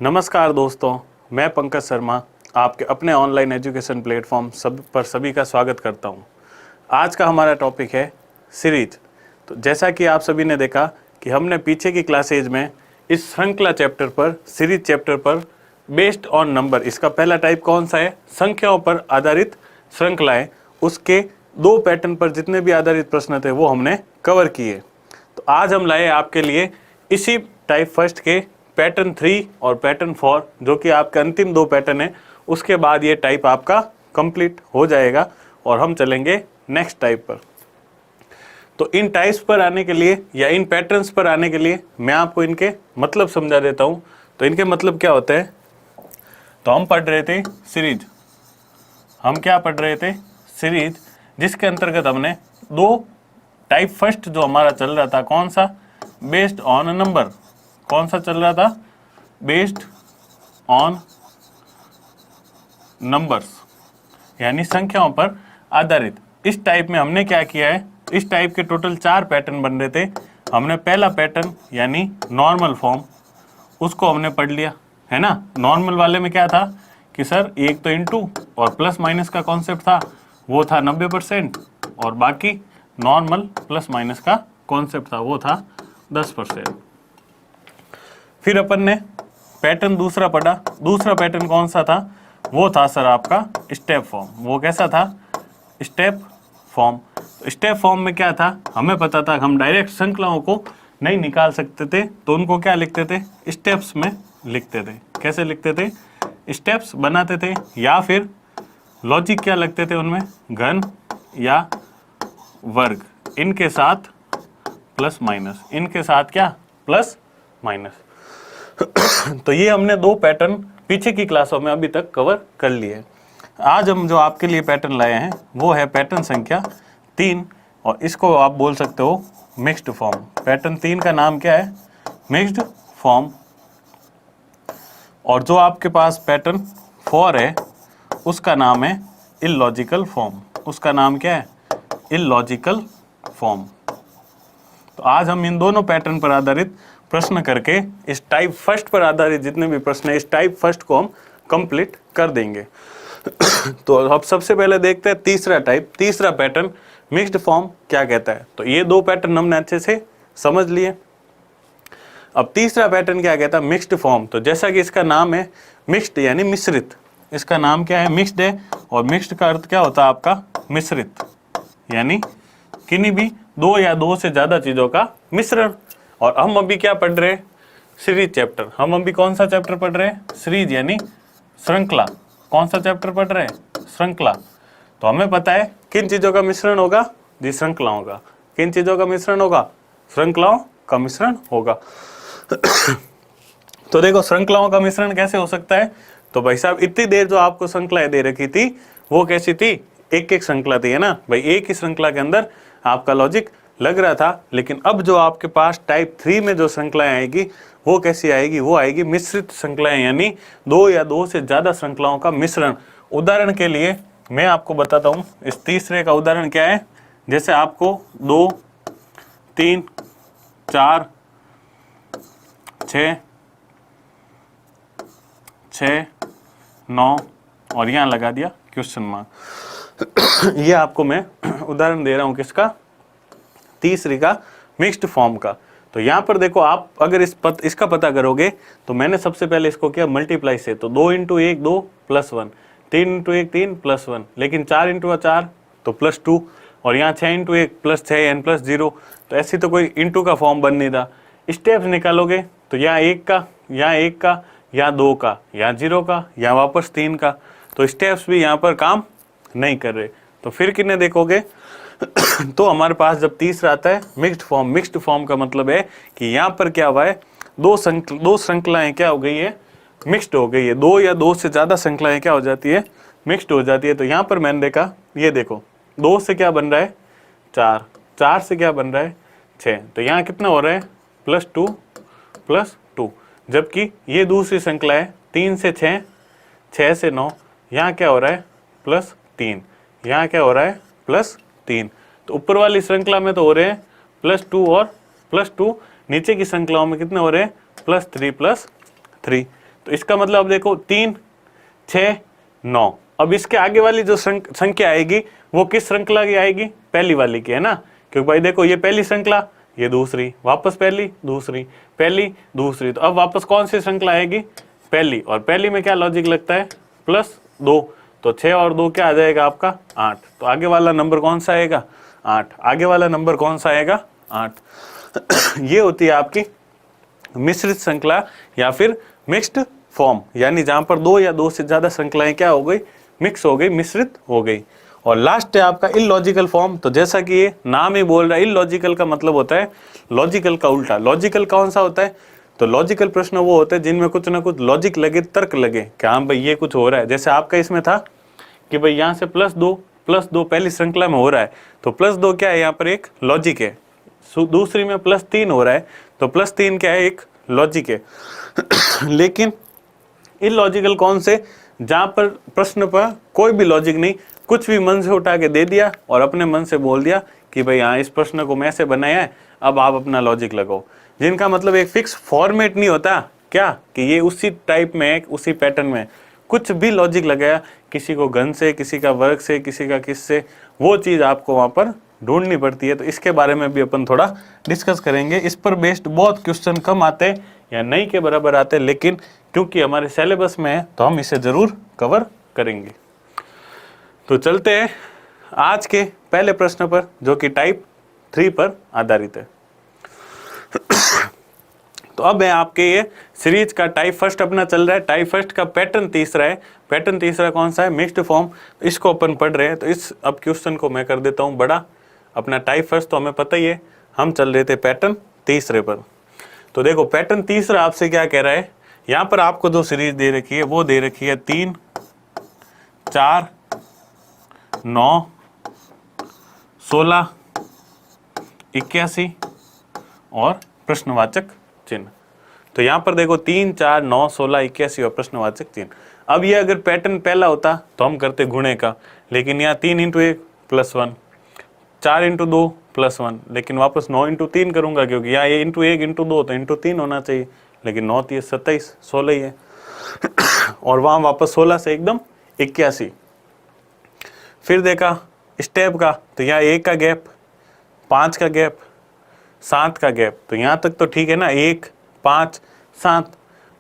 नमस्कार दोस्तों, मैं पंकज शर्मा आपके अपने ऑनलाइन एजुकेशन प्लेटफॉर्म पर सभी का स्वागत करता हूं। आज का हमारा टॉपिक है सीरीज। तो जैसा कि आप सभी ने देखा कि हमने पीछे की क्लासेज में इस श्रृंखला चैप्टर पर, सीरीज चैप्टर पर बेस्ड ऑन नंबर, इसका पहला टाइप कौन सा है, संख्याओं पर आधारित श्रृंखलाएं, उसके 2 पैटर्न पर जितने भी आधारित प्रश्न थे वो हमने कवर किए। तो आज हम लाए आपके लिए इसी टाइप फर्स्ट के पैटर्न 3 और पैटर्न 4, जो कि आपके अंतिम 2 पैटर्न है। उसके बाद ये टाइप आपका कंप्लीट हो जाएगा और हम चलेंगे नेक्स्ट टाइप पर। तो इन टाइप्स पर आने के लिए या इन पैटर्न्स पर आने के लिए मैं आपको इनके मतलब समझा देता हूँ। तो इनके मतलब क्या होते हैं? तो हम पढ़ रहे थे सीरीज। हम क्या पढ़ रहे थे? सीरीज, जिसके अंतर्गत हमने 2 टाइप फर्स्ट जो हमारा चल रहा था, कौन सा? Based on number. कौन सा चल रहा था? बेस्ड ऑन नंबर्स, यानी संख्याओं पर आधारित। इस टाइप में हमने क्या किया है, इस टाइप के टोटल 4 पैटर्न बन रहे थे। हमने पहला पैटर्न यानी नॉर्मल फॉर्म, उसको हमने पढ़ लिया, है ना। नॉर्मल वाले में क्या था कि सर एक तो इनटू और प्लस माइनस का कॉन्सेप्ट था, वो था 90%, और बाकी नॉर्मल प्लस माइनस का कॉन्सेप्ट था, वो था 10%। फिर अपन ने पैटर्न दूसरा पढ़ा। दूसरा पैटर्न कौन सा था? वो था सर आपका स्टेप फॉर्म। वो कैसा था? Step form. स्टेप फॉर्म में क्या था? हमें पता था हम डायरेक्ट श्रृंखलाओं को नहीं निकाल सकते थे, तो उनको क्या लिखते थे? स्टेप्स में लिखते थे। कैसे लिखते थे? स्टेप्स बनाते थे, या फिर लॉजिक क्या लगते थे उनमें? घन या वर्ग, इनके साथ प्लस माइनस, इनके साथ क्या? Plus minus. तो ये हमने 2 पैटर्न पीछे की क्लासों में अभी तक कवर कर लिए। आज हम जो आपके लिए पैटर्न लाए हैं वो है पैटर्न संख्या 3, और इसको आप बोल सकते हो मिक्स्ड फॉर्म। पैटर्न 3 का नाम क्या है? Mixed form. और जो आपके पास पैटर्न 4 है उसका नाम है इलॉजिकल फॉर्म। उसका नाम क्या है? Illogical form. तो आज हम इन दोनों पैटर्न पर आधारित प्रश्न करके इस टाइप फर्स्ट पर आधारित जितने भी प्रश्न है, इस टाइप फर्स्ट को हम कंप्लीट कर देंगे। तो अब सबसे पहले देखते हैं तीसरा टाइप, तीसरा पैटर्न मिक्स्ड फॉर्म क्या कहता है। तो ये 2 पैटर्न हमने अच्छे से समझ लिए। अब तीसरा पैटर्न क्या कहता है? Mixed form. तो जैसा कि इसका नाम है मिक्स्ड यानी मिश्रित, इसका नाम क्या है? मिक्स्ड है, और मिक्स्ड का अर्थ क्या होता है आपका? मिश्रित, यानी किन्हीं भी 2 या 2 से ज्यादा चीजों का मिश्रण। और हम अभी क्या पढ़ रहे हैं? Series chapter. हम अभी कौन सा चैप्टर पढ़ रहे हैं? सीरीज यानी श्रृंखला। कौन सा चैप्टर पढ़ रहे हैं? श्रृंखला। तो हमें पता है किन चीजों का मिश्रण होगा? जी, श्रृंखलाओं का। किन चीजों का मिश्रण होगा? श्रृंखलाओं का मिश्रण होगा। तो देखो, श्रृंखलाओं का मिश्रण कैसे हो सकता है? तो भाई साहब, इतनी देर जो आपको श्रृंखलाएं दे रखी थी वो कैसी थी? एक श्रृंखला थी, है ना भाई। एक ही श्रृंखला के अंदर आपका लॉजिक लग रहा था। लेकिन अब जो आपके पास टाइप 3 में जो श्रृंखलाएं आएगी वो कैसी आएगी? वो आएगी मिश्रित श्रृंखलाएं, यानी 2 या 2 से ज्यादा श्रृंखलाओं का मिश्रण। उदाहरण के लिए मैं आपको बताता हूं, इस तीसरे का उदाहरण क्या है। जैसे आपको 2, 3, 4, 6, 9 और यहां लगा दिया क्वेश्चन मार्क। ये आपको मैं उदाहरण दे रहा हूं किसका? तीसरी का, मिक्स्ड फॉर्म का। तो यहाँ पर देखो, आप अगर इसका पता करोगे तो मैंने सबसे पहले इसको किया मल्टीप्लाई से। तो 2 × 1 2 + 1, 3 × 1 3 + 1, लेकिन 4 × 4 तो +2, और यहाँ 6 × 1 +6 n + 0। तो ऐसी तो कोई इंटू का फॉर्म बन नहीं था। स्टेप्स निकालोगे तो यहाँ 1 का, यहाँ 1 का, यहाँ 2 का, यहाँ 0 का, यहाँ वापस 3 का। तो स्टेप्स भी यहाँ पर काम नहीं कर रहे। तो फिर किन्हें देखोगे? तो हमारे पास जब तीसरा आता है मिक्स्ड फॉर्म। मिक्स्ड फॉर्म का मतलब है कि यहाँ पर क्या हुआ है? 2 श्रृंखलाएं क्या हो गई है? मिक्स्ड हो गई है। 2 या 2 से ज्यादा श्रृंखलाएं क्या हो जाती है? मिक्स्ड हो जाती है। तो यहाँ पर मैंने देखा, ये देखो, 2 से क्या बन रहा है? 4, 4 से क्या बन रहा है? 6। तो यहाँ कितना हो रहा है? +2 +2। जबकि ये दूसरी श्रृंखला है 3 से 6, 6 से 9, यहाँ क्या हो रहा है? +3। यहाँ क्या हो रहा है? +3। तो ऊपर वाली श्रृंखला में तो हो रहे हैं +2 और +2, नीचे की श्रृंखलाओं में कितने हो रहे हैं? +3 +3। तो इसका मतलब अब देखो 3, 6, 9। अब इसके आगे वाली जो संख्या आएगी वो किस श्रृंखला की आएगी? पहली वाली की, है ना। क्योंकि भाई देखो ये पहली श्रृंखला, ये दूसरी, वापस पहली, दूसरी, पहली, दूसरी, तो अब वापस कौन सी श्रृंखला आएगी? पहली। और पहली में क्या लॉजिक लगता है? +2, तो 6 और 2 क्या आ जाएगा आपका? 8। तो आगे वाला नंबर कौन सा आएगा? 8। आगे वाला नंबर कौन सा आएगा? 8। ये होती है आपकी मिश्रित श्रृंखला या फिर मिक्स्ड फॉर्म, यानी जहां पर 2 या 2 से ज्यादा श्रृंखलाएं क्या हो गई? मिक्स हो गई, मिश्रित हो गई। और लास्ट है आपका इलॉजिकल फॉर्म। तो जैसा कि ये नाम ही बोल रहा है, इलॉजिकल का मतलब होता है लॉजिकल का उल्टा। लॉजिकल कौन सा होता है? तो लॉजिकल प्रश्न वो होते हैं जिनमें कुछ ना कुछ लॉजिक लगे, तर्क लगे कि हाँ भाई ये कुछ हो रहा है। जैसे आपका इसमें था कि भाई यहाँ से +2 पहली श्रृंखला में हो रहा है, तो +2 क्या है? यहाँ पर एक लॉजिक है। दूसरी में +3 हो रहा है, तो +3 क्या है? एक लॉजिक है। लेकिन इलॉजिकल कौन से? जहां पर प्रश्न पर कोई भी लॉजिक नहीं, कुछ भी मन से उठा के दे दिया और अपने मन से बोल दिया कि भाई हाँ इस प्रश्न को मैं ऐसे बनाया है, अब आप अपना लॉजिक लगाओ। जिनका मतलब एक फिक्स फॉर्मेट नहीं होता, क्या कि ये उसी टाइप में, उसी पैटर्न में कुछ भी लॉजिक लगाया, किसी को घन से, किसी का वर्ग से, किसी का किस से, वो चीज़ आपको वहाँ पर ढूंढनी पड़ती है। तो इसके बारे में भी अपन थोड़ा डिस्कस करेंगे। इस पर बेस्ड बहुत क्वेश्चन कम आते हैं या नहीं के बराबर आते हैं, लेकिन क्योंकि हमारे सिलेबस में है तो हम इसे ज़रूर कवर करेंगे। तो चलते हैं आज के पहले प्रश्न पर, जो कि टाइप 3 पर आधारित है। तो अब है आपके ये सीरीज का टाइप फर्स्ट अपना चल रहा है। टाइप फर्स्ट का पैटर्न तीसरा है। पैटर्न तीसरा कौन सा है? Mixed form. इसको अपन पढ़ रहे हैं। तो इस अब क्वेश्चन को मैं कर देता हूँ बड़ा। अपना टाइप फर्स्ट तो हमें पता ही है, हम चल रहे थे पैटर्न तीसरे पर। तो देखो पैटर्न तीसरा आपसे क्या कह रहा है? यहाँ पर आपको जो सीरीज दे रखी है वो दे रखी है 3, 4, 9, 16, 81 और प्रश्नवाचक चिन्ह। तो यहाँ पर देखो 3, 4, 9, 16, 81 और प्रश्नवाचक चिन्ह। अब ये अगर पैटर्न पहला होता तो हम करते गुणे का, लेकिन यहाँ 3 × 1 +1, 4 × 2 +1, लेकिन वापस 9 × 3 करूँगा, क्योंकि यहाँ ये × 1 × 2 तो × 3 होना चाहिए, लेकिन 9 × 27, 16 ही है। और वहाँ वापस 16 से एकदम 81। फिर देखा स्टेप का, तो यहाँ 1 का गैप, 5 का गैप, 7 का गैप। तो यहाँ तक तो ठीक है ना, 1, 5, 7।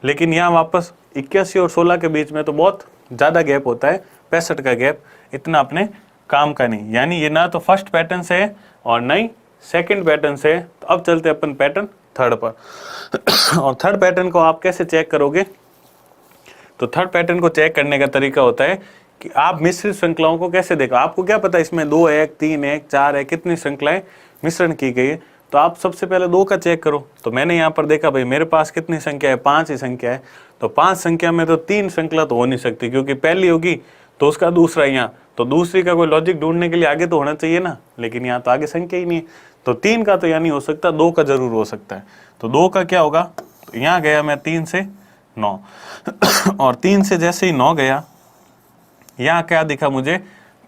लेकिन यहाँ वापस 81 और 16 के बीच में तो बहुत ज़्यादा गैप होता है, 65 का गैप। इतना अपने काम का नहीं, यानी ये ना तो फर्स्ट पैटर्न से है और ना ही सेकेंड पैटर्न से है। तो अब चलते अपन पैटर्न थर्ड पर। और थर्ड पैटर्न को आप कैसे चेक करोगे? तो थर्ड पैटर्न को चेक करने का तरीका होता है कि आप मिश्रित श्रृंखलाओं को कैसे देखो। आपको क्या पता है इसमें 2 है, 3 है, 4 है, कितनी श्रृंखलाएं मिश्रण की गई है। तो आप सबसे पहले 2 का चेक करो। तो मैंने यहाँ पर देखा भाई मेरे पास कितनी संख्या है? 5 ही संख्या है। तो 5 संख्या में तो 3 श्रृंखला तो हो नहीं सकती, क्योंकि पहली होगी तो उसका दूसरा यहाँ, तो दूसरी का कोई लॉजिक ढूंढने के लिए आगे तो होना चाहिए ना, लेकिन यहाँ तो आगे संख्या ही नहीं है। तो 3 का तो यहाँ नहीं हो सकता, 2 का जरूर हो सकता है। तो 2 का क्या होगा? तो यहाँ गया मैं 3 से 9 और 3 से जैसे ही 9 गया, यहाँ क्या दिखा मुझे?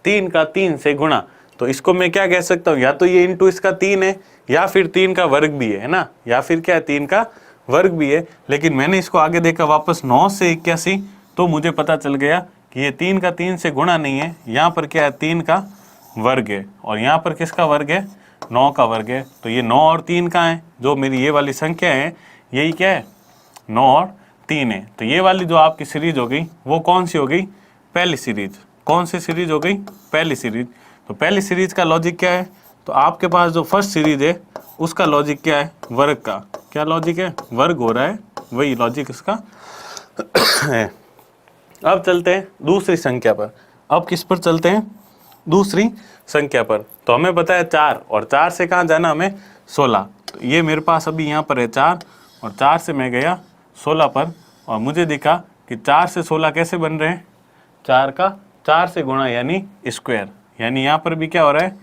3 का 3 से गुणा। तो इसको मैं क्या कह सकता हूँ? या तो ये इंटू इसका 3 है, या फिर 3 का वर्ग भी है ना, या फिर क्या है 3 का वर्ग भी है। लेकिन मैंने इसको आगे देखा वापस 9 से 81, तो मुझे पता चल गया कि ये 3 का 3 से गुणा नहीं है, यहाँ पर क्या है 3 का वर्ग है। और यहाँ पर किसका वर्ग है? 9 का वर्ग है। तो ये 9 और 3 का है, जो मेरी ये वाली संख्या है यही क्या है? 9 और 3 है। तो ये वाली जो आपकी सीरीज हो गई वो कौन सी हो गई? पहली सीरीज। कौन सी सीरीज हो गई? पहली सीरीज। तो पहली सीरीज का लॉजिक क्या है? तो आपके पास जो फर्स्ट सीरीज है उसका लॉजिक क्या है? वर्ग का। क्या लॉजिक है? वर्ग हो रहा है, वही लॉजिक इसका है। अब चलते हैं दूसरी संख्या पर। अब किस पर चलते हैं? दूसरी संख्या पर। तो हमें पता है 4, और 4 से कहाँ जाना हमें? 16। तो ये मेरे पास अभी यहाँ पर है 4, और 4 से मैं गया 16 पर, और मुझे दिखा कि 4 से 16 कैसे बन रहे हैं? 4 का 4 से गुणा, यानी स्क्वायर। यानी यहाँ पर भी क्या हो रहा है?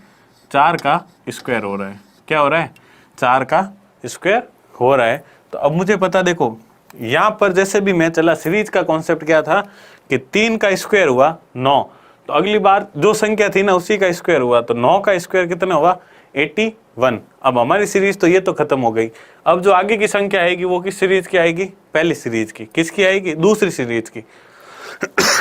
4 का स्क्वायर हो रहा है। क्या हो रहा है? 4 का स्क्वायर हो रहा है। तो अब मुझे पता, देखो यहाँ पर जैसे भी मैं चला, सीरीज का कॉन्सेप्ट क्या था कि 3 का स्क्वायर हुआ 9, तो अगली बार जो संख्या थी ना उसी का स्क्वायर हुआ। तो 9 का स्क्वायर कितना हुआ? 1। अब हमारी सीरीज तो ये तो खत्म हो गई। अब जो आगे की संख्या आएगी वो किस सीरीज की आएगी? पहली सीरीज की। किसकी आएगी? दूसरी सीरीज की।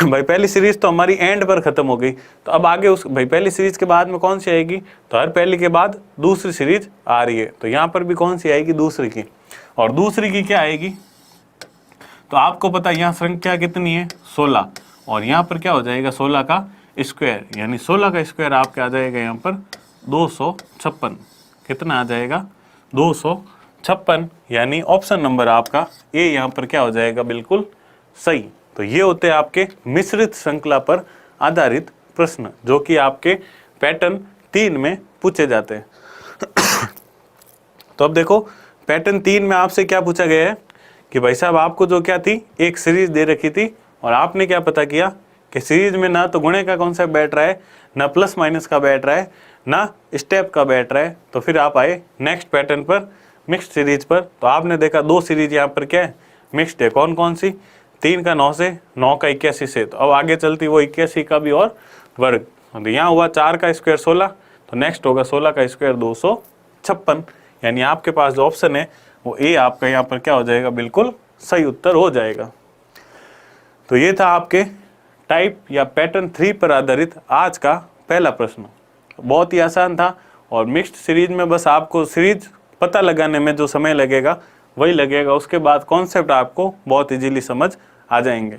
भाई पहली सीरीज तो हमारी एंड पर खत्म हो गई, तो अब आगे उस भाई पहली सीरीज के बाद में कौन सी आएगी? तो हर पहली के बाद दूसरी सीरीज आ रही है, तो यहाँ पर भी कौन सी आएगी? दूसरी की। और दूसरी की क्या आएगी? तो आपको पता है यहाँ संख्या कितनी है? 16, और यहाँ पर क्या हो जाएगा? 16 का स्क्वायर, यानी 16 का स्क्वायर आपके आ जाएगा यहाँ पर 256। कितना आ जाएगा? 256, यानी ऑप्शन नंबर आपका ए यहाँ पर क्या हो जाएगा? बिल्कुल सही। तो ये होते हैं आपके मिश्रित श्रृंखला पर आधारित प्रश्न, जो कि आपके पैटर्न 3 में पूछे जाते हैं। तो अब देखो पैटर्न 3 में आपसे क्या पूछा गया है कि भाई साहब आपको जो क्या थी, एक सीरीज दे रखी थी, और आपने क्या पता किया कि सीरीज में ना तो गुणे का कॉन्सेप्ट बैठ रहा है, ना प्लस माइनस का बैठ रहा है, ना स्टेप का बैठ रहा है। तो फिर आप आए नेक्स्ट पैटर्न पर, मिक्स्ड सीरीज पर। तो आपने देखा 2 सीरीज यहाँ पर क्या है? मिक्स्ड है। कौन कौन सी? 3 का 9 से, 9 का 81 से। तो अब आगे चलती वो 81 का भी और वर्ग। तो यहाँ हुआ 4 का स्क्वायर 16, तो नेक्स्ट होगा 16 का स्क्वायर 256, यानी आपके पास जो ऑप्शन है वो ए आपका यहाँ पर क्या हो जाएगा? बिल्कुल सही उत्तर हो जाएगा। तो ये था आपके टाइप या पैटर्न 3 पर आधारित आज का पहला प्रश्न। बहुत ही आसान था, और मिक्स्ड सीरीज में बस आपको सीरीज पता लगाने में जो समय लगेगा वही लगेगा, उसके बाद कॉन्सेप्ट आपको बहुत इजीली समझ आ जाएंगे।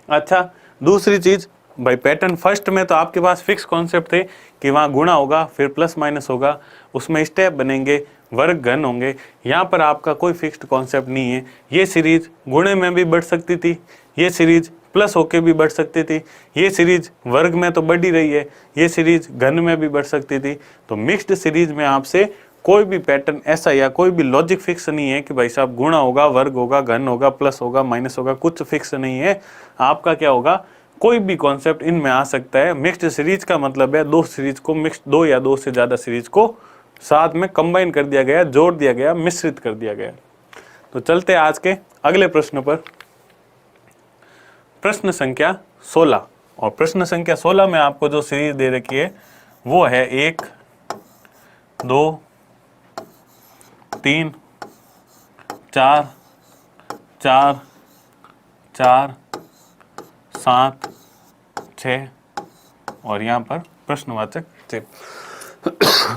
अच्छा, दूसरी चीज़ भाई पैटर्न फर्स्ट में तो आपके पास फिक्स कॉन्सेप्ट थे कि वहाँ गुणा होगा, फिर प्लस माइनस होगा, उसमें स्टेप बनेंगे, वर्ग घन होंगे। यहाँ पर आपका कोई फिक्स्ड कॉन्सेप्ट नहीं है। ये सीरीज गुणे में भी बढ़ सकती थी, ये सीरीज प्लस होके भी बढ़ सकती थी, ये सीरीज वर्ग में तो बढ़ ही रही है, ये सीरीज घन में भी बढ़ सकती थी। तो मिक्स्ड सीरीज में आपसे कोई भी पैटर्न ऐसा या कोई भी लॉजिक फिक्स नहीं है कि भाई साहब गुणा होगा, वर्ग होगा, घन होगा, प्लस होगा, माइनस होगा, कुछ फिक्स नहीं है। आपका क्या होगा? कोई भी कॉन्सेप्ट इनमें आ सकता है। मिक्स्ड सीरीज का मतलब है 2 सीरीज को मिक्स्ड, 2 या 2 से ज़्यादा सीरीज को साथ में कंबाइन कर दिया गया, जोड़ दिया गया, मिश्रित कर दिया गया। तो चलते हैं आज के अगले प्रश्न पर। प्रश्न संख्या 16, और प्रश्न संख्या 16 में आपको जो सीरीज दे रखी है वो है 1, 2, 3, 4, 4, 4, 7, 6, और यहाँ पर प्रश्नवाचक चिन्ह।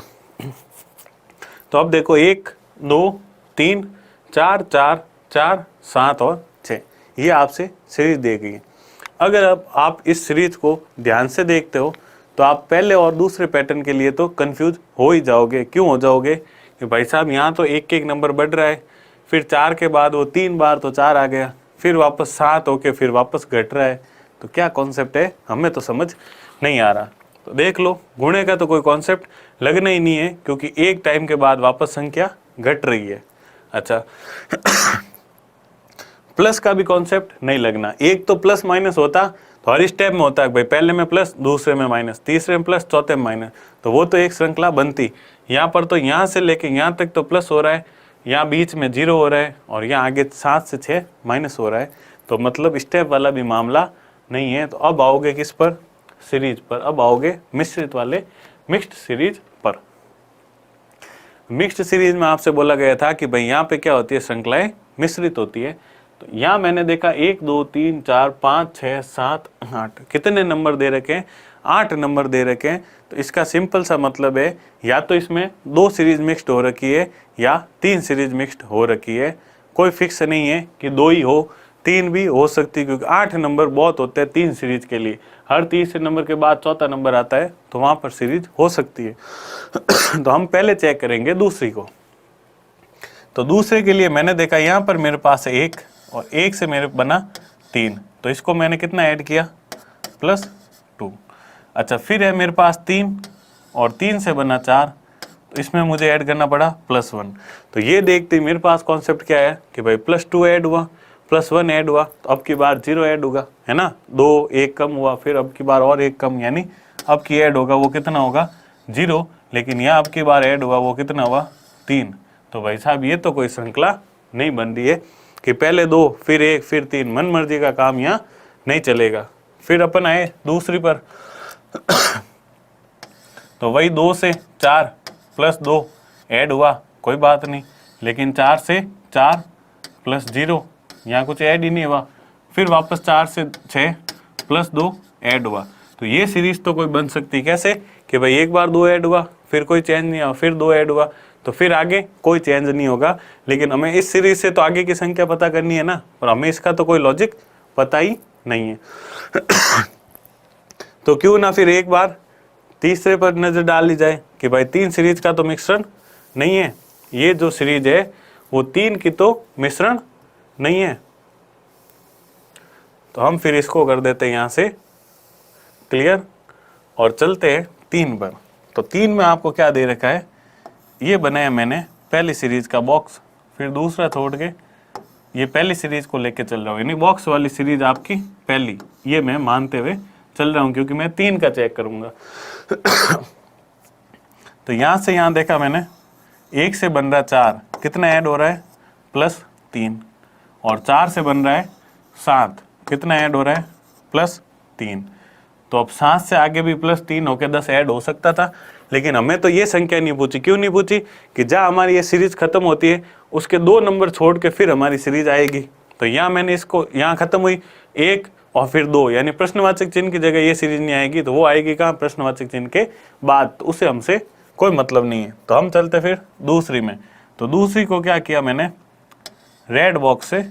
तो अब देखो 1, 2, 3, 4, 4, 4, 7 और 6, ये आपसे सीरीज दी गई है। अगर अब आप इस सीरीज को ध्यान से देखते हो तो आप पहले और दूसरे पैटर्न के लिए तो कंफ्यूज हो ही जाओगे। क्यों हो जाओगे? कि भाई साहब यहाँ तो एक एक नंबर बढ़ रहा है, फिर 4 के बाद वो 3 बार तो 4 आ गया, फिर वापस 7 होके फिर वापस घट रहा है। तो क्या कॉन्सेप्ट है? हमें तो समझ नहीं आ रहा। तो देख लो, गुणे का तो कोई कॉन्सेप्ट लगना ही नहीं है, क्योंकि एक टाइम के बाद वापस संख्या घट रही है। अच्छा, प्लस का भी कॉन्सेप्ट नहीं लगना। एक तो प्लस माइनस होता तो हर स्टेप में होता है भाई, पहले में प्लस, दूसरे में माइनस, तीसरे में प्लस, चौथे में माइनस, तो वो तो एक श्रृंखला बनती। यहाँ पर तो यहाँ से लेके यहाँ तक तो प्लस हो रहा है, यहाँ बीच में 0 हो रहा है, और यहाँ आगे 7 से 6 माइनस हो रहा है। तो मतलब स्टेप वाला भी मामला नहीं है। तो अब आओगे किस पर? सीरीज पर। अब आओगे मिश्रित वाले मिक्स्ड सीरीज पर। मिक्स्ड सीरीज में आपसे बोला गया था कि भाई यहाँ पे क्या होती है? श्रृंखलाएं मिश्रित होती है। तो यहाँ मैंने देखा 1, 2, 3, 4, 5, 6, 7, 8, कितने नंबर दे रखे हैं? 8 नंबर दे रखे हैं। तो इसका सिंपल सा मतलब है या तो इसमें 2 सीरीज मिक्स्ड हो रखी है या 3 सीरीज मिक्स्ड हो रखी है। कोई फिक्स नहीं है कि 2 ही हो, 3 भी हो सकती, क्योंकि 8 नंबर बहुत होते हैं 3 सीरीज के लिए। हर तीसरे नंबर के बाद चौथा नंबर आता है, तो वहाँ पर सीरीज हो सकती है। तो हम पहले चेक करेंगे दूसरी को। तो दूसरे के लिए मैंने देखा यहाँ पर मेरे पास 1, और 1 से मेरे बना 3, तो इसको मैंने कितना ऐड किया? +2। अच्छा, फिर है मेरे पास 3, और 3 से बना 4, तो इसमें मुझे ऐड करना पड़ा +1। तो ये देखते ही मेरे पास कॉन्सेप्ट क्या है कि भाई +2 ऐड हुआ, +1 ऐड हुआ, तो अब की बार 0 ऐड होगा, है ना। 2 1 कम हुआ, फिर अब की बार और 1 कम, यानी अब की ऐड होगा वो कितना होगा? 0। लेकिन यहाँ अब की बार ऐड हुआ वो कितना हुआ? 3। तो भाई साहब ये तो कोई श्रृंखला नहीं बन रही है कि पहले 2 फिर 1 फिर 3, मन मर्जी का काम यहाँ नहीं चलेगा। फिर अपन आए दूसरी पर। तो वही 2 से 4 प्लस 2 ऐड हुआ, कोई बात नहीं, लेकिन 4 से 4 प्लस 0 यहाँ कुछ ऐड ही नहीं हुआ, फिर वापस 4 से 6 प्लस 2 ऐड हुआ। तो ये सीरीज तो कोई बन सकती कैसे कि भाई एक बार 2 ऐड हुआ, फिर कोई चेंज नहीं हुआ, फिर 2 ऐड हुआ, तो फिर आगे कोई चेंज नहीं होगा। लेकिन हमें इस सीरीज से तो आगे की संख्या पता करनी है ना, और हमें इसका तो कोई लॉजिक पता ही नहीं है। तो क्यों ना फिर एक बार तीसरे पर नजर डाल ली जाए कि भाई 3 सीरीज का तो मिश्रण नहीं है, ये जो सीरीज है वो 3 की तो मिश्रण नहीं है। तो हम फिर इसको कर देते हैं यहाँ से क्लियर और चलते हैं 3 पर। तो 3 में आपको क्या दे रखा है, ये बनाया मैंने पहली सीरीज का बॉक्स, फिर दूसरा छोड़ के ये पहली सीरीज को लेके चल रहा हूँ, यानी बॉक्स वाली सीरीज आपकी पहली, ये मैं मानते हुए चल रहा हूँ क्योंकि मैं 3 का चेक करूंगा। तो यहाँ से यहाँ देखा मैंने 1 से बन रहा है 4, कितना ऐड हो रहा है प्लस 3, और 4 से बन रहा है 7, कितना ऐड हो रहा है प्लस 3। तो अब 7 से आगे भी प्लस 3 होकर 10 ऐड हो सकता था, लेकिन हमें तो ये संख्या नहीं पूछी। क्यों नहीं पूछी कि जहाँ हमारी ये सीरीज खत्म होती है उसके 2 नंबर छोड़ के फिर हमारी सीरीज आएगी। तो यहाँ मैंने इसको, यहाँ खत्म हुई 1 और फिर 2, यानी प्रश्नवाचक चिन्ह की जगह ये सीरीज नहीं आएगी, तो वो आएगी कहाँ, प्रश्नवाचक चिन्ह के बाद, तो उससे हमसे कोई मतलब नहीं है। तो हम चलते फिर दूसरी में। तो दूसरी को क्या किया मैंने, रेड बॉक्स से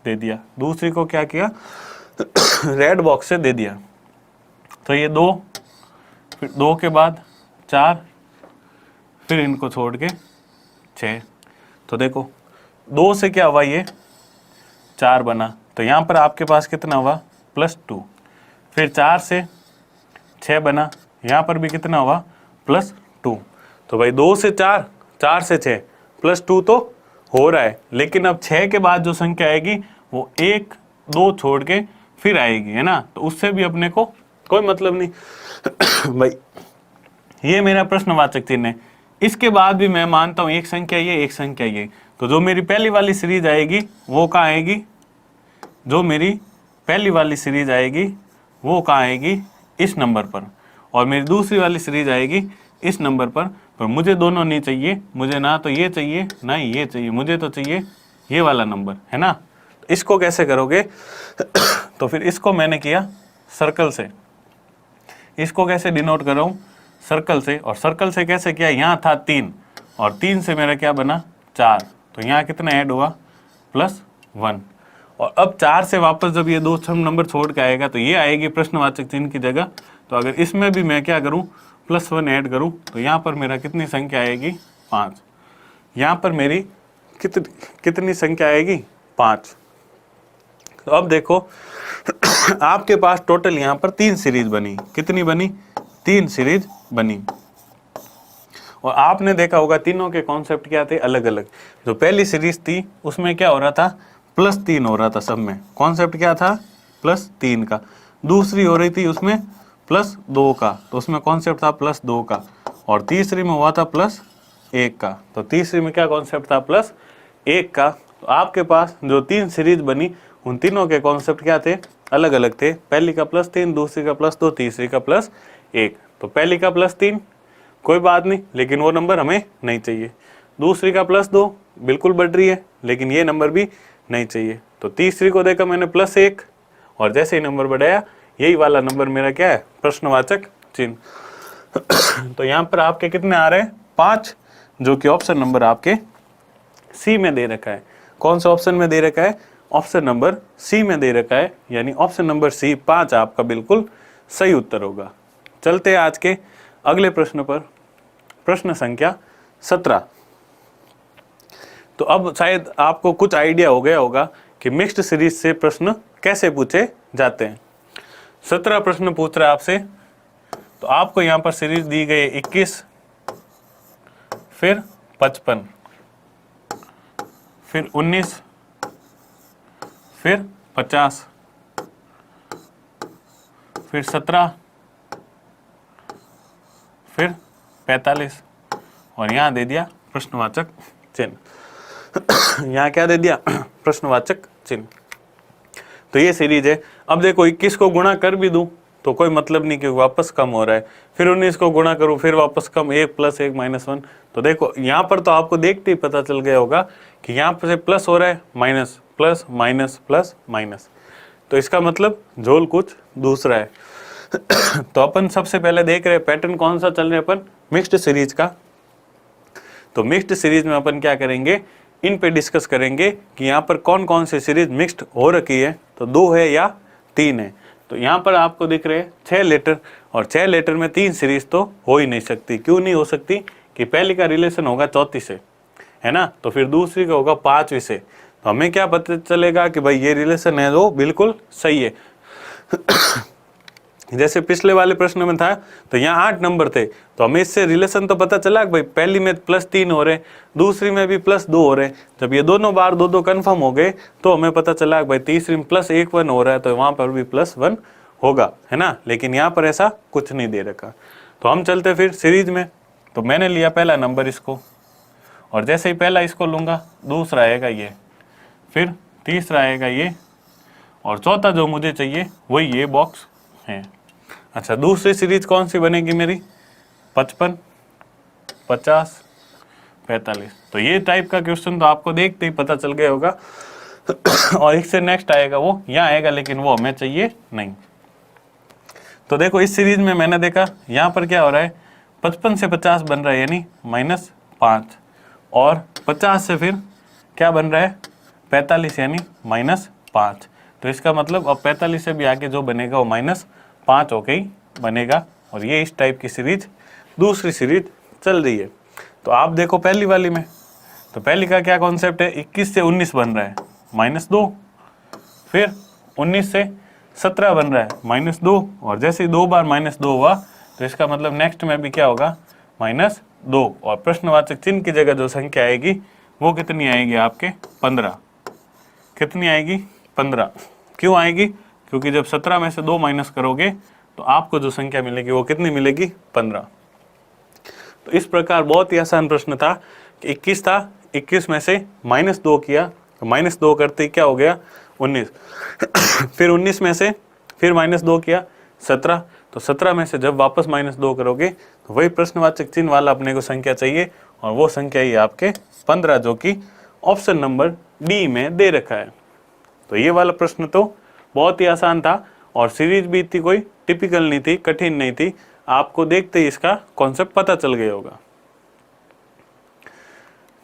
दे दिया, दूसरी को क्या किया रेड बॉक्स से दे दिया। तो ये 2, फिर 2 के बाद 4, फिर इनको छोड़ के 6। तो देखो 2 से क्या हुआ, ये 4 बना, तो यहाँ पर आपके पास कितना हुआ +2, फिर 4 से 6 बना, यहाँ पर भी कितना हुआ +2। तो भाई 2 से 4, 4 से 6 +2 तो हो रहा है, लेकिन अब 6 के बाद जो संख्या आएगी वो 1 2 छोड़ के फिर आएगी, है ना, तो उससे भी अपने को कोई मतलब नहीं। भाई ये मेरा प्रश्नवाचक चिन्ह है, इसके बाद भी मैं मानता हूँ एक संख्या ये, एक संख्या ये, तो जो मेरी पहली वाली सीरीज आएगी वो कहाँ आएगी, जो मेरी पहली वाली सीरीज आएगी वो कहाँ आएगी, इस नंबर पर, और मेरी दूसरी वाली सीरीज आएगी इस नंबर पर मुझे दोनों नहीं चाहिए, मुझे ना तो ये चाहिए ना ही ये चाहिए, मुझे तो चाहिए ये वाला नंबर, है ना। इसको कैसे करोगे तो फिर इसको मैंने किया सर्कल से, इसको कैसे डिनोट कर रहा हूँ, सर्कल से, और सर्कल से कैसे किया, यहाँ था 3 और 3 से मेरा क्या बना 4, तो यहाँ कितना ऐड हुआ +1, और अब 4 से वापस जब ये 2 नंबर छोड़ के आएगा तो ये आएगी प्रश्नवाचक चिन्ह की जगह। तो अगर इसमें भी मैं क्या करूँ +1 ऐड करूँ तो यहाँ पर मेरा कितनी संख्या आएगी 5, यहाँ पर मेरी कितनी संख्या आएगी 5। तो अब देखो आपके पास टोटल यहाँ पर 3 सीरीज बनी, कितनी बनी 3 सीरीज बनी, और आपने देखा होगा तीनों के कॉन्सेप्ट क्या थे अलग अलग। जो पहली सीरीज थी उसमें क्या हो रहा था +3 हो रहा था, सब में कॉन्सेप्ट क्या था +3 का। दूसरी हो रही थी उसमें +2 का, तो उसमें कॉन्सेप्ट था +2 का, और तीसरी में हुआ था +1 का, तो तीसरी में क्या कॉन्सेप्ट था +1 का। तो आपके पास जो 3 सीरीज बनी उन तीनों के कॉन्सेप्ट क्या थे अलग अलग थे, पहली का +3, दूसरी का +2, तीसरी का +1। तो पहली का +3 कोई बात नहीं, लेकिन वो नंबर हमें नहीं चाहिए, दूसरी का +2 बिल्कुल बढ़ रही है लेकिन ये नंबर भी नहीं चाहिए, तो तीसरी को देखा मैंने +1, और जैसे ही नंबर बढ़ाया यही वाला नंबर मेरा क्या है प्रश्नवाचक चिन्ह। तो यहाँ पर आपके कितने आ रहे हैं 5, जो कि ऑप्शन नंबर आपके सी में दे रखा है। कौन सा ऑप्शन में दे रखा है, ऑप्शन नंबर सी में दे रखा है, यानी ऑप्शन नंबर सी 5 आपका बिल्कुल सही उत्तर होगा। चलते हैं आज के अगले प्रश्न पर, प्रश्न संख्या 17। तो अब शायद आपको कुछ आइडिया हो गया होगा कि मिक्स्ड सीरीज से प्रश्न कैसे पूछे जाते हैं। 17 प्रश्न पूछ रहा है आपसे, तो आपको यहाँ पर सीरीज दी गई 21, फिर 55, फिर 19, फिर 50, फिर 17, फिर 45, और यहाँ दे दिया प्रश्नवाचक चिन्ह। यहाँ क्या दे दिया प्रश्नवाचक चिन्ह। तो ये सीरीज है। अब देखो 21 को गुणा कर भी दूं तो कोई मतलब नहीं क्योंकि वापस कम हो रहा है। फिर 19 को गुणा करूँ, फिर वापस कम, 1 + 1 - 1। तो देखो यहाँ पर तो आपको देखते ही पता चल गया होगा कि यहाँ पर से प्लस हो रहा है, minus plus minus plus minus, तो इसका मतलब झोल कुछ दूसरा है। तो अपन सबसे पहले देख रहे हैं पैटर्न कौन सा चल रहा है, अपन मिक्स्ड सीरीज का। तो मिक्स्ड सीरीज में अपन क्या करेंगे, इन पे डिस्कस करेंगे कि यहाँ पर कौन कौन सी सीरीज मिक्स्ड हो रखी है, तो 2 है या 3 है। तो यहाँ पर आपको दिख रहे हैं 6 लेटर, और 6 लेटर में 3 सीरीज तो हो ही नहीं सकती। क्यों नहीं हो सकती, कि पहली का रिलेशन होगा चौथी से, है ना, तो फिर दूसरी का होगा 5वीं से। तो हमें क्या पता चलेगा कि भाई ये रिलेशन है जो बिल्कुल सही है। जैसे पिछले वाले प्रश्न में था, तो यहाँ 8 नंबर थे, तो हमें इससे रिलेशन तो पता चला कि भाई पहली में +3 हो रहे, दूसरी में भी +2 हो रहे। जब ये दोनों बार 2-2 कन्फर्म हो गए, तो हमें पता चला कि भाई तीसरी में +1 1 हो रहा है, तो वहाँ पर भी +1 होगा, है ना। लेकिन यहाँ पर ऐसा कुछ नहीं दे रखा। तो हम चलते फिर सीरीज में। तो मैंने लिया पहला नंबर इसको, और जैसे ही पहला इसको लूँगा, दूसरा आएगा ये, फिर तीसरा आएगा ये, और चौथा जो मुझे चाहिए वही ये बॉक्स है। अच्छा, दूसरी सीरीज कौन सी बनेगी मेरी, 55, 50, 45। तो ये टाइप का क्वेश्चन तो आपको देखते ही पता चल गया होगा। और इससे नेक्स्ट आएगा वो यहाँ आएगा, लेकिन वो हमें चाहिए नहीं। तो देखो इस सीरीज में मैंने देखा यहाँ पर क्या हो रहा है, 55 से 50 बन रहा है यानी -5, और 50 से फिर क्या बन रहा है, 45 यानी -5। तो इसका मतलब अब 45 से भी आगे जो बनेगा वो -5 होके ही बनेगा। और ये इस टाइप की सीरीज दूसरी सीरीज चल रही है। तो आप देखो पहली वाली में, तो पहली का क्या कॉन्सेप्ट है, 21 से 19 बन रहा है -2, फिर 19 से 17 बन रहा है -2, और जैसे ही 2 बार -2 हुआ, तो इसका मतलब नेक्स्ट में भी क्या होगा, -2। और प्रश्नवाचक चिन्ह की जगह जो संख्या आएगी वो कितनी आएगी आपके, 15। कितनी आएगी, 15। क्यों आएगी, क्योंकि जब 17 में से 2 माइनस करोगे तो आपको जो संख्या मिलेगी वो कितनी मिलेगी, 15। तो इस प्रकार बहुत ही आसान प्रश्न था कि 21 था, 21 में से -2 किया, तो -2 करते ही क्या हो गया, 19। फिर 19 में से फिर -2 किया, 17। तो 17 में से जब वापस -2 करोगे तो वही प्रश्नवाचक चिन्ह वाला अपने को संख्या चाहिए, और वो संख्या ही आपके 15, जो कि ऑप्शन नंबर डी में दे रखा है। तो ये वाला प्रश्न तो बहुत ही आसान था, और सीरीज भी इतनी कोई टिपिकल नहीं थी, कठिन नहीं थी। आपको देखते ही इसका कॉन्सेप्ट पता चल गया होगा।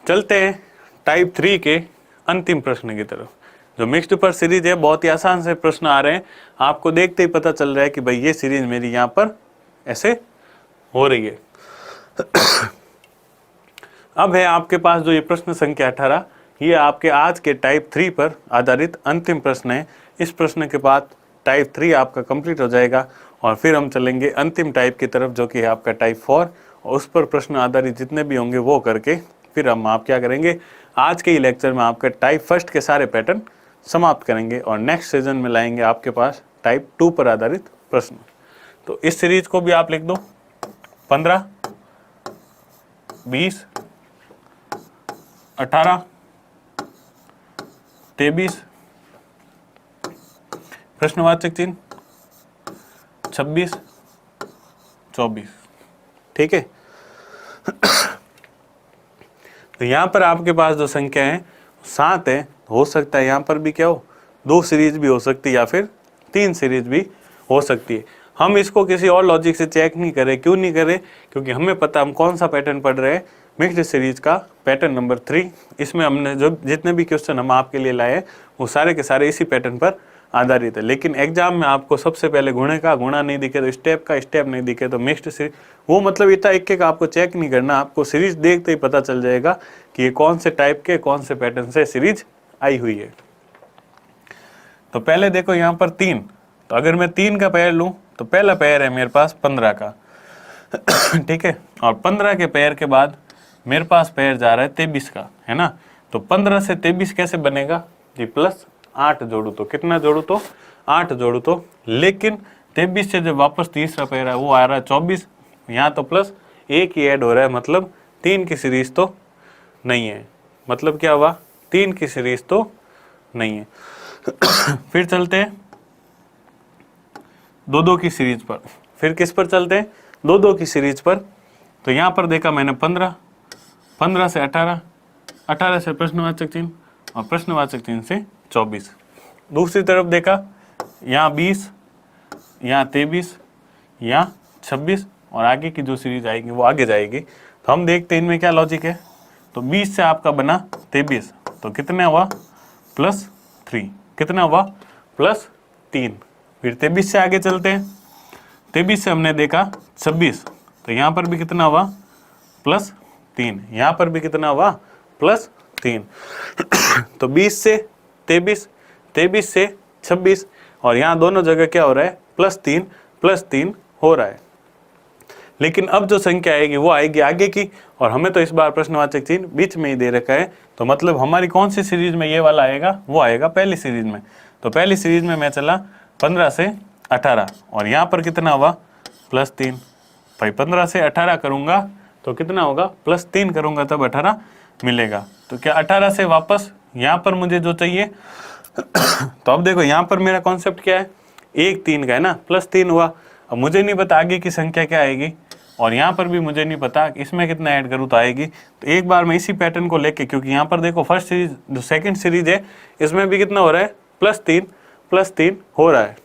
चलते हैं टाइप 3 के अंतिम प्रश्न की तरफ। जो मिक्स्ड पर सीरीज है, बहुत ही आसान से प्रश्न आ रहे हैं, आपको देखते ही पता चल रहा है कि भाई ये सीरीज मेरी यहाँ पर ऐसे हो रही है। अब है आपके पास जो ये प्रश्न संख्या 18, ये आपके आज के टाइप 3 पर आधारित अंतिम प्रश्न है। इस प्रश्न के बाद टाइप 3 आपका कंप्लीट हो जाएगा, और फिर हम चलेंगे अंतिम टाइप की तरफ, जो कि है आपका टाइप 4, और उस पर प्रश्न आधारित जितने भी होंगे वो करके फिर हम आप क्या करेंगे, आज के ही लेक्चर में आपके टाइप फर्स्ट के सारे पैटर्न समाप्त करेंगे, और नेक्स्ट सीजन में लाएंगे आपके पास टाइप 2 पर आधारित प्रश्न। तो इस सीरीज को भी आप लिख दो, 15, 20, 18, 23, प्रश्नवाचक चिन्ह 26, 24। ठीक है। तो यहाँ पर आपके पास जो संख्या है 7 है, हो सकता है यहाँ पर भी क्या हो, 2 सीरीज भी हो सकती है, या फिर 3 सीरीज भी हो सकती है। हम इसको किसी और लॉजिक से चेक नहीं करें। क्यों नहीं करें, क्योंकि हमें पता हम कौन सा पैटर्न पढ़ रहे हैं, मिक्स्ड सीरीज का पैटर्न नंबर 3। इसमें हमने जो जितने भी क्वेश्चन हम आपके लिए लाए वो सारे के सारे इसी पैटर्न पर आधारित है। लेकिन एग्जाम में आपको सबसे पहले गुणे का गुणा नहीं दिखे, तो स्टेप का स्टेप नहीं दिखे, तो मिक्स्ड सीरीज, वो मतलब इतना एक एक आपको चेक नहीं करना, आपको सीरीज देखते ही पता चल जाएगा कि ये कौन से टाइप के कौन से पैटर्न से सीरीज आई हुई है। तो पहले देखो यहाँ पर 3, तो अगर मैं 3 का पेयर लूँ तो पहला पेयर है मेरे पास 15 का। ठीक है, और 15 के पेयर के बाद मेरे पास पेयर जा रहा है 23 का, है ना। तो 15 से 23 कैसे बनेगा जी, +8 जोड़ू तो कितना जोड़ू, तो 8 जोड़ू तो, लेकिन 23 से जब वापस तीसरा पेयर है वो आ रहा है 24, यहाँ तो +1 ही ऐड हो रहा है, मतलब 3 की सीरीज तो नहीं है। मतलब क्या हुआ, 3 की सीरीज तो नहीं है। फिर चलते हैं दो दो की सीरीज पर। फिर किस पर चलते हैं, दो दो की सीरीज पर। तो यहाँ पर देखा मैंने 15, 15 से 18, 18 से प्रश्नवाचक चिन्ह और प्रश्नवाचक चिन्ह से 24। दूसरी तरफ देखा, यहाँ 20, यहाँ 23, यहाँ 26 और आगे की जो सीरीज आएगी वो आगे जाएगी। तो हम देखते हैं इनमें क्या लॉजिक है। तो 20 से आपका बना 23, तो कितना हुआ +3, कितना हुआ +3। फिर 23 से आगे चलते हैं, 23 से हमने देखा 26, तो यहाँ पर भी कितना हुआ +3, यहाँ पर भी कितना हुआ +3। तो 20 से 23, 23 से 26 और यहाँ दोनों जगह क्या हो रहा है, +3 हो रहा है। लेकिन अब जो संख्या आएगी वो आएगी आगे की, और हमें तो इस बार प्रश्नवाचक चिन्ह बीच में ही दे रखा है। तो मतलब हमारी कौन सी सीरीज में ये वाला आएगा, वो आएगा पहली सीरीज में। तो पहली सीरीज में मैं चला 15 से 18 और यहाँ पर कितना हुआ +3। भाई 15 से 18 करूँगा तो कितना होगा, +3 करूँगा तब 18 मिलेगा। तो क्या 18 से वापस यहाँ पर मुझे जो चाहिए तो अब देखो यहाँ पर मेरा कॉन्सेप्ट क्या है, 1 3 का है ना, +3 हुआ। अब मुझे नहीं पता आगे की संख्या क्या आएगी, और यहाँ पर भी मुझे नहीं पता इसमें कितना ऐड करूँ तो आएगी। तो एक बार मैं इसी पैटर्न को लेके, क्योंकि यहाँ पर देखो फर्स्ट सीरीज जो सेकंड सीरीज है इसमें भी कितना हो रहा है, +3 हो रहा है।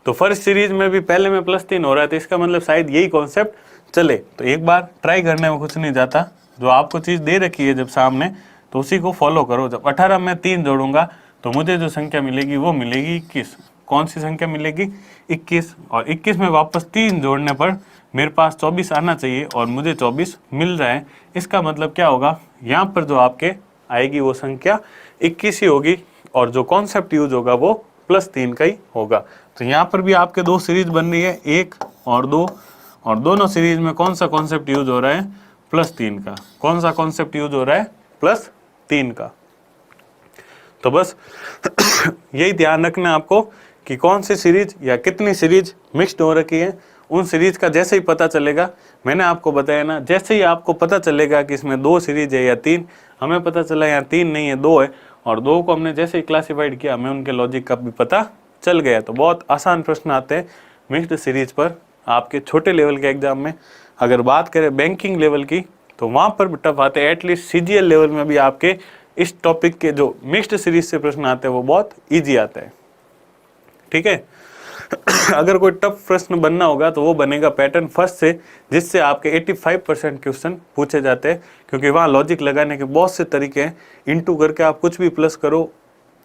तो फर्स्ट सीरीज में भी पहले में +3 हो रहा है, तो इसका मतलब शायद यही कॉन्सेप्ट चले। तो एक बार ट्राई करने में कुछ नहीं जाता, जो आपको चीज़ दे रखी है जब सामने तो उसी को फॉलो करो। जब 18 में 3 जोड़ूंगा तो मुझे जो संख्या मिलेगी वो मिलेगी 21। कौन सी संख्या मिलेगी, 21। और 21 में वापस 3 जोड़ने पर मेरे पास 24 आना चाहिए और मुझे 24 मिल रहा है। इसका मतलब क्या होगा, यहाँ पर जो आपके आएगी वो संख्या 21 ही होगी, और जो कॉन्सेप्ट यूज होगा वो +3 का ही होगा। तो यहाँ पर भी आपके दो सीरीज बन रही है, 1 और 2, और दोनों सीरीज में कौन सा कॉन्सेप्ट यूज हो रहा है, +3 का। कौन सा कॉन्सेप्ट यूज हो रहा है, +3 का। तो बस यही ध्यान रखना आपको कि कौन सी सीरीज या कितनी सीरीज मिक्स्ड हो रखी है। उन सीरीज का जैसे ही पता चलेगा, मैंने आपको बताया ना, जैसे ही आपको पता चलेगा कि इसमें 2 सीरीज है या 3, हमें पता चला यहाँ 3 नहीं है 2 है, और 2 को हमने जैसे ही क्लासिफाइड किया हमें उनके लॉजिक का भी पता चल गया। तो बहुत आसान प्रश्न आते हैं मिक्स्ड सीरीज पर आपके छोटे लेवल के एग्जाम में। अगर बात करें बैंकिंग लेवल की तो वहाँ पर भी टफ आते हैं, एटलीस्ट CGL लेवल में भी आपके इस टॉपिक के जो मिक्स्ड सीरीज से प्रश्न आते हैं वो बहुत ईजी आते हैं। ठीक है। अगर कोई टफ प्रश्न बनना होगा तो वो बनेगा पैटर्न फर्स्ट से, जिससे आपके 85% क्वेश्चन पूछे जाते हैं, क्योंकि वहाँ लॉजिक लगाने के बहुत से तरीके हैं। इंटू करके आप कुछ भी प्लस करो,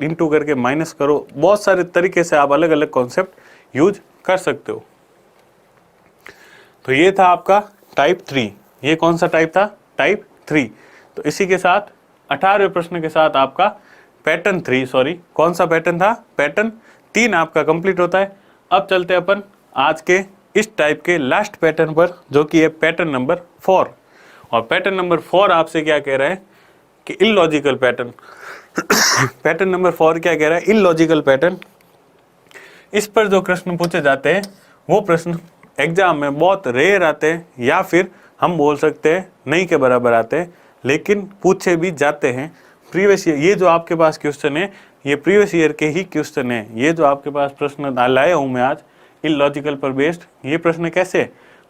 इंटू करके माइनस करो, बहुत सारे तरीके से आप अलग अलग कॉन्सेप्ट यूज कर सकते हो। तो ये था आपका टाइप 3। ये कौन सा टाइप था, टाइप 3। तो इसी के साथ 18वें प्रश्न के साथ आपका पैटर्न 3, सॉरी कौन सा पैटर्न था, पैटर्न 3 आपका कंप्लीट होता है। अब चलते हैं अपन आज के इस टाइप के लास्ट पैटर्न पर, जो कि है पैटर्न नंबर 4। और पैटर्न नंबर 4 आपसे क्या कह रहा है कि इलॉजिकल पैटर्न। पैटर्न नंबर 4 क्या कह रहा है, इलॉजिकल पैटर्न। इस पर जो प्रश्न पूछे जाते हैं वो प्रश्न एग्जाम में बहुत रेयर आते हैं, या फिर हम बोल सकते हैं नहीं के बराबर आते हैं, लेकिन पूछे भी जाते हैं। प्रीवियस ईयर, ये जो आपके पास क्वेश्चन है ये प्रीवियस ईयर के ही क्वेश्चन है। ये जो आपके पास प्रश्न लाया हूँ मैं आज इलॉजिकल पर बेस्ड, ये प्रश्न कैसे,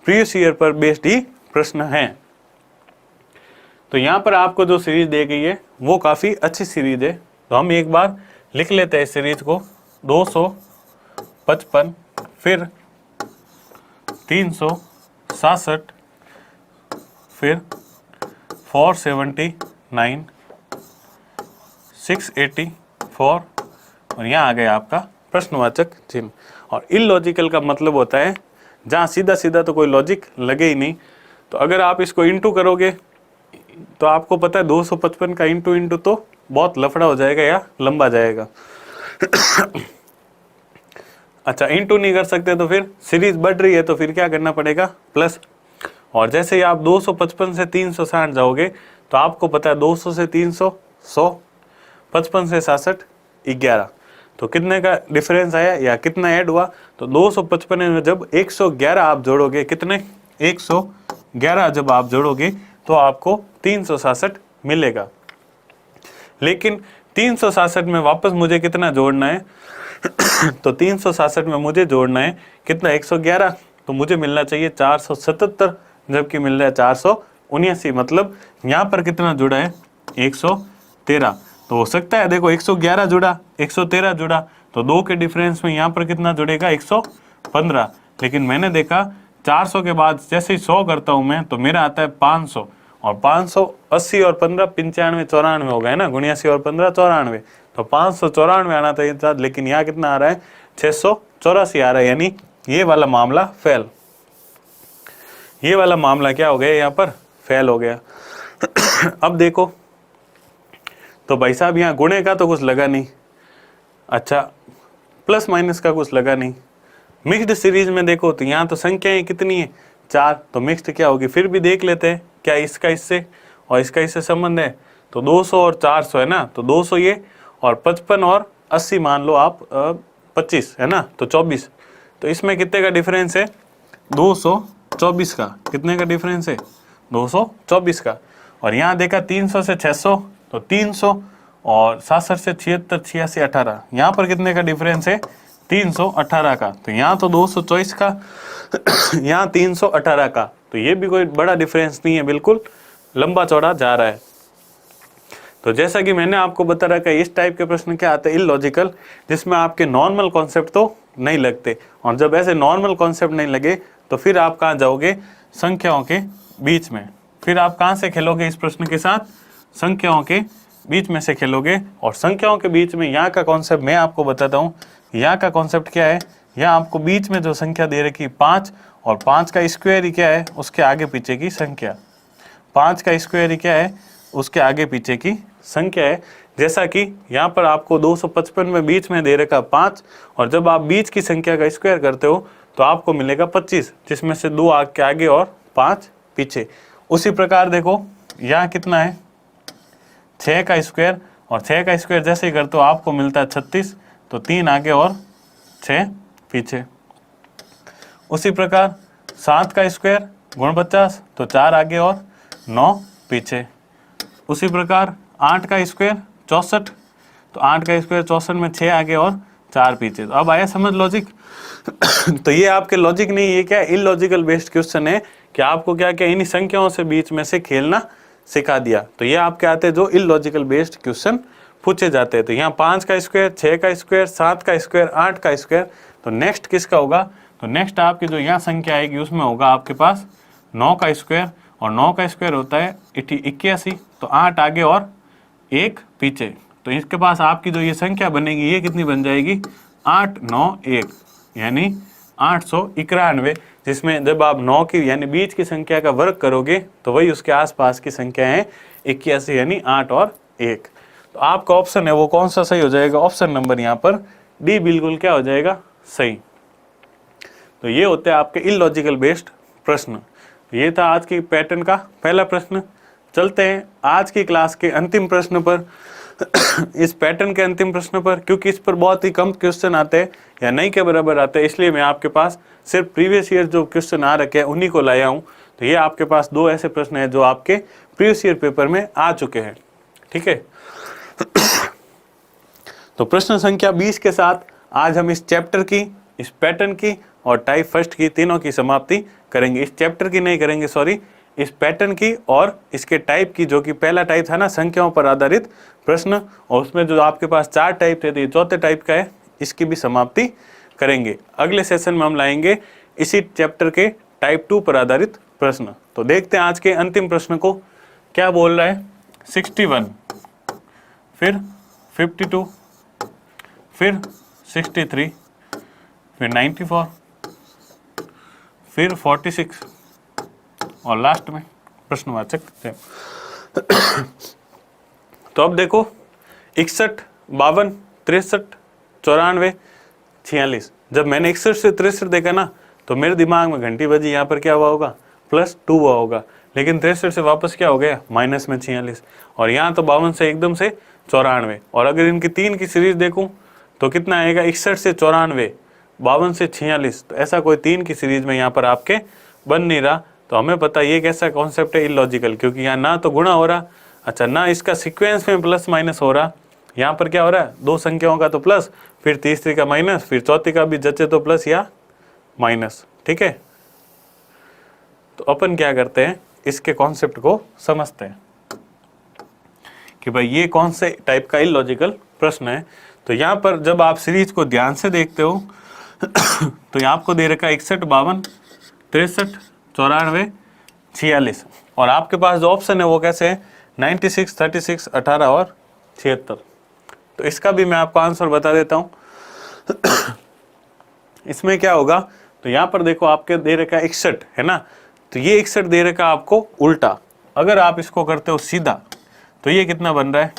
प्रीवियस ईयर पर बेस्ड ही प्रश्न है। तो यहाँ पर आपको जो सीरीज दी गई है वो काफ़ी अच्छी सीरीज है। तो हम एक बार लिख लेते हैं सीरीज को, 255, फिर 367, फिर 479, 684, और यहाँ आ गया आपका प्रश्नवाचक चिन्ह। और इलॉजिकल का मतलब होता है जहाँ सीधा सीधा तो कोई लॉजिक लगे ही नहीं। तो अगर आप इसको इंटू करोगे तो आपको पता है 255 का इंटू तो बहुत लफड़ा हो जाएगा या लंबा जाएगा। अच्छा, इंटू नहीं कर सकते तो फिर सीरीज बढ़ रही है तो फिर क्या करना पड़ेगा, प्लस। और जैसे ही आप 255 से 360 जाओगे तो आपको पता है 200 से 300 100, 55 से 66 11। तो कितने का डिफरेंस आया या कितना ऐड हुआ, तो 255 में जब 111 आप जोड़ोगे, कितने 111 जब आप जोड़ोगे तो आपको 367 मिलेगा। लेकिन 367 में वापस मुझे कितना जोड़ना है, तो 367 में मुझे जोड़ना है कितना 111, तो मुझे मिलना चाहिए 477, जबकि मिल रहा है 479। मतलब यहाँ पर कितना जुड़ा है 113। तो हो सकता है देखो 111 जुड़ा 113 जुड़ा, तो 2 के डिफरेंस में यहाँ पर कितना जुड़ेगा 115। लेकिन मैंने देखा 400 के बाद जैसे ही 100 करता हूँ मैं तो मेरा आता है 500, और 580 और 15 95 94 हो गए ना, 79 और 15 94, तो 594 आना था, लेकिन यहाँ कितना आ रहा है 684 आ रहा है, यानी ये वाला मामला फेल। ये वाला मामला क्या हो गया, यहाँ पर फेल हो गया। अब देखो तो भाई साहब यहाँ गुणे का तो कुछ लगा नहीं, अच्छा प्लस माइनस का कुछ लगा नहीं। मिक्स्ड सीरीज में देखो तो यहाँ तो संख्याएं कितनी है 4, तो मिक्स्ड क्या होगी फिर भी देख लेते हैं, क्या इसका इससे और इसका इससे संबंध है, तो 200 और 400 है ना, तो 200 ये और 55 और 80 मान लो आप 25 है ना, तो 24। तो इसमें कितने का डिफरेंस है 224 का, कितने का डिफरेंस है 224 का। और यहाँ देखा 300 से 600 तो 300, और 67 से 76 86 18, यहाँ पर कितने का डिफरेंस है 318 का। तो यहाँ तो 224 का यहाँ 318 का, तो ये भी कोई बड़ा डिफरेंस नहीं है, बिल्कुल लंबा चौड़ा जा रहा है। तो जैसा कि मैंने आपको बता रखा है इस टाइप के प्रश्न क्या आते हैं इलॉजिकल, जिसमें आपके नॉर्मल कॉन्सेप्ट तो नहीं लगते, और जब ऐसे नॉर्मल कॉन्सेप्ट नहीं लगे तो फिर आप कहाँ जाओगे संख्याओं के बीच में। फिर आप कहाँ से खेलोगे इस प्रश्न के साथ, संख्याओं के बीच में से खेलोगे। और संख्याओं के बीच में यहाँ का कॉन्सेप्ट मैं आपको बताता हूँ। यहाँ का कॉन्सेप्ट क्या है, यहाँ आपको बीच में जो संख्या दे रखी 5, और 5 का स्क्वायर ही क्या है उसके आगे पीछे की संख्या, 5 का स्क्वायर ही क्या है उसके आगे पीछे की संख्या है। जैसा कि यहाँ पर आपको 255 में बीच में दे रखा 5, और जब आप बीच की संख्या का स्क्वायर करते हो तो आपको मिलेगा 25, जिसमें से 2 के आगे और 5 पीछे। उसी प्रकार देखो यहाँ कितना है 6 का स्क्वायर, और 6 का स्क्वायर जैसे ही करते हो आपको मिलता है 36, तो 3 आगे और 6 पीछे। उसी प्रकार 7 का स्क्वायर गुण 50, तो 4 आगे और 9 पीछे। उसी प्रकार 8 का स्क्वायर 64, तो 8 का स्क्वायर 64 में 6 आगे और 4 पीछे। तो अब आया समझ लॉजिक। तो ये आपके लॉजिक नहीं, ये क्या इलॉजिकल बेस्ड क्वेश्चन है कि आपको क्या क्या इन्हीं संख्याओं से बीच में से खेलना सिखा दिया। तो ये आपके आते हैं जो इलॉजिकल बेस्ड क्वेश्चन पूछे जाते हैं। तो यहाँ 5 का स्क्वायर, 6 का स्क्वायर, 7 का स्क्वायर, 8 का स्क्वायर, तो नेक्स्ट किसका होगा, तो नेक्स्ट आपकी जो यहाँ संख्या आएगी उसमें होगा आपके पास 9 का स्क्वायर, और 9 का स्क्वायर होता है 81, तो 8 आगे और 1 पीछे। तो इसके पास आपकी जो ये संख्या बनेगी ये कितनी बन जाएगी 8 9 1, यानी 891, जिसमें जब आप 9 की यानी बीच की संख्या का वर्ग करोगे तो वही उसके आसपास की संख्या है 81, यानी 8 और 1। तो आपका ऑप्शन है वो कौन सा सही हो जाएगा, ऑप्शन नंबर यहाँ पर डी बिल्कुल क्या हो जाएगा सही। तो ये होते हैं आपके इलॉजिकल बेस्ड प्रश्न। ये था आज की पैटर्न का पहला प्रश्न। चलते हैं आज की क्लास के अंतिम प्रश्न पर। इस पैटर्न के अंतिम प्रश्न पर, क्योंकि इस पर बहुत ही कम क्वेश्चन आते हैं या नहीं के बराबर आते हैं, इसलिए मैं आपके पास सिर्फ प्रीवियस ईयर जो क्वेश्चन आ रखे हैं उन्हीं को लाया हूँ। तो ये आपके पास 2 ऐसे प्रश्न हैं जो आपके प्रीवियस ईयर पेपर में आ चुके हैं, ठीक है। तो प्रश्न संख्या 20 के साथ आज हम इस चैप्टर की, इस पैटर्न की और टाइप फर्स्ट की तीनों की समाप्ति करेंगे। इस चैप्टर की नहीं करेंगे, सॉरी, इस पैटर्न की और इसके टाइप की, जो कि पहला टाइप था ना संख्याओं पर आधारित प्रश्न, और उसमें जो आपके पास 4 टाइप थे, तो ये चौथे टाइप का है, इसकी भी समाप्ति करेंगे। अगले सेशन में हम लाएंगे इसी चैप्टर के टाइप 2 पर आधारित प्रश्न। तो देखते हैं आज के अंतिम प्रश्न को क्या बोल रहा है। 61, फिर 52, फिर 63, फिर 94, फिर 46 और लास्ट में प्रश्नवाचक थे। तो अब देखो 61, 52, 63, 94, 46। जब मैंने 61 से 63 देखा ना तो मेरे दिमाग में घंटी बजी, यहाँ पर क्या हुआ होगा +2 हुआ होगा, लेकिन 63 से वापस क्या हो गया माइनस में 46, और यहाँ तो 52 से एकदम से 94। और अगर इनकी 3 की सीरीज देखूं तो कितना आएगा 61 से 94, 52 से 46। तो ऐसा कोई 3 की सीरीज में यहाँ पर आपके बन नहीं रहा। तो हमें पता ये कैसा कॉन्सेप्ट है इलॉजिकल, क्योंकि यहाँ ना तो गुणा हो रहा, अच्छा ना इसका सीक्वेंस में प्लस माइनस हो रहा, यहाँ पर क्या हो रहा है, दो संख्याओं का तो प्लस, फिर तीसरी का माइनस, फिर चौथी का भी जचे तो प्लस या माइनस। ठीक है, तो अपन क्या करते हैं, इसके कॉन्सेप्ट को समझते हैं कि भाई ये कौन से टाइप का इलॉजिकल प्रश्न है। तो यहाँ पर जब आप सीरीज को ध्यान से देखते हो तो यहाँ आपको दे रखा है 61, 52, 63, 94, 46, और आपके पास जो ऑप्शन है वो कैसे है, 96, 36, 18 और 76। तो इसका भी मैं आपको आंसर बता देता हूँ। इसमें क्या होगा, तो यहाँ पर देखो आपके दे रखा है 61 है ना, तो ये 61 दे रखा आपको उल्टा। अगर आप इसको करते हो सीधा तो ये कितना बन रहा है,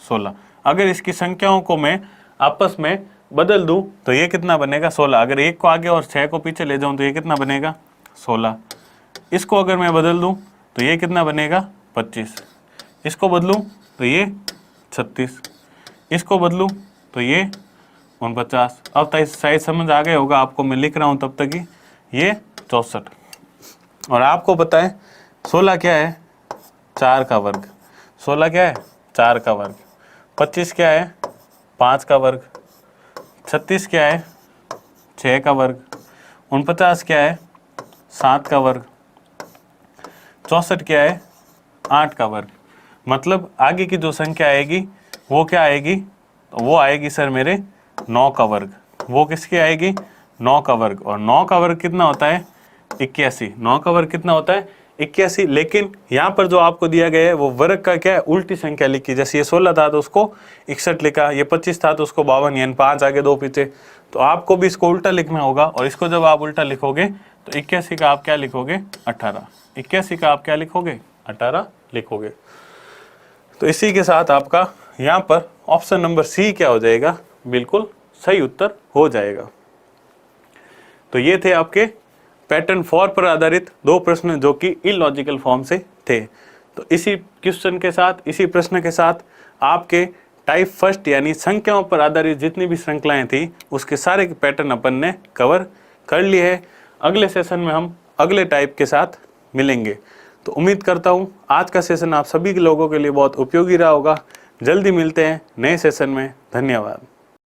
16। अगर इसकी संख्याओं को मैं आपस में बदल दूं तो ये कितना बनेगा, 16। अगर 1 को आगे और 6 को पीछे ले जाऊं तो ये कितना बनेगा, 16। इसको अगर मैं बदल दूं तो ये कितना बनेगा, 25। इसको बदलूं तो ये 36। इसको बदलूं तो ये 49। अब तक शायद समझ आ गया होगा आपको, मैं लिख रहा हूं तब तक ही, ये 64। और आपको पता है 16 क्या है, 4 का वर्ग। 16 क्या है, 4 का वर्ग। 25 क्या है, 5 का वर्ग। 36 क्या है, 6 का वर्ग। 49 क्या है, 7 का वर्ग। 64 क्या है, 8 का वर्ग। मतलब आगे की जो संख्या आएगी वो क्या आएगी, तो वो आएगी सर मेरे 9 का वर्ग। वो किसकी आएगी, 9 का वर्ग। और 9 का वर्ग कितना होता है, 81। 9 का वर्ग कितना होता है, 81। लेकिन यहाँ पर जो आपको दिया गया है वो वर्ग का क्या है, उल्टी संख्या लिखी। जैसे ये 16 था तो उसको 61 लिखा, ये 25 था तो उसको 52, यानी 5 आगे 2 पीछे। तो आपको भी इसको उल्टा लिखना होगा, और इसको जब आप उल्टा लिखोगे तो 81 का आप क्या लिखोगे, 18। 81 का आप क्या लिखोगे, 18 लिखोगे। तो इसी के साथ आपका यहाँ पर ऑप्शन नंबर सी क्या हो जाएगा, बिल्कुल सही उत्तर हो जाएगा। तो ये थे आपके पैटर्न 4 पर आधारित 2 प्रश्न जो कि इलॉजिकल फॉर्म से थे। तो इसी क्वेश्चन के साथ, इसी प्रश्न के साथ आपके टाइप फर्स्ट यानी संख्याओं पर आधारित जितनी भी श्रृंखलाएं थी उसके सारे पैटर्न अपन ने कवर कर लिए हैं। अगले सेशन में हम अगले टाइप के साथ मिलेंगे। तो उम्मीद करता हूँ आज का सेशन आप सभी लोगों के लिए बहुत उपयोगी रहा होगा। जल्दी मिलते हैं नए सेशन में। धन्यवाद।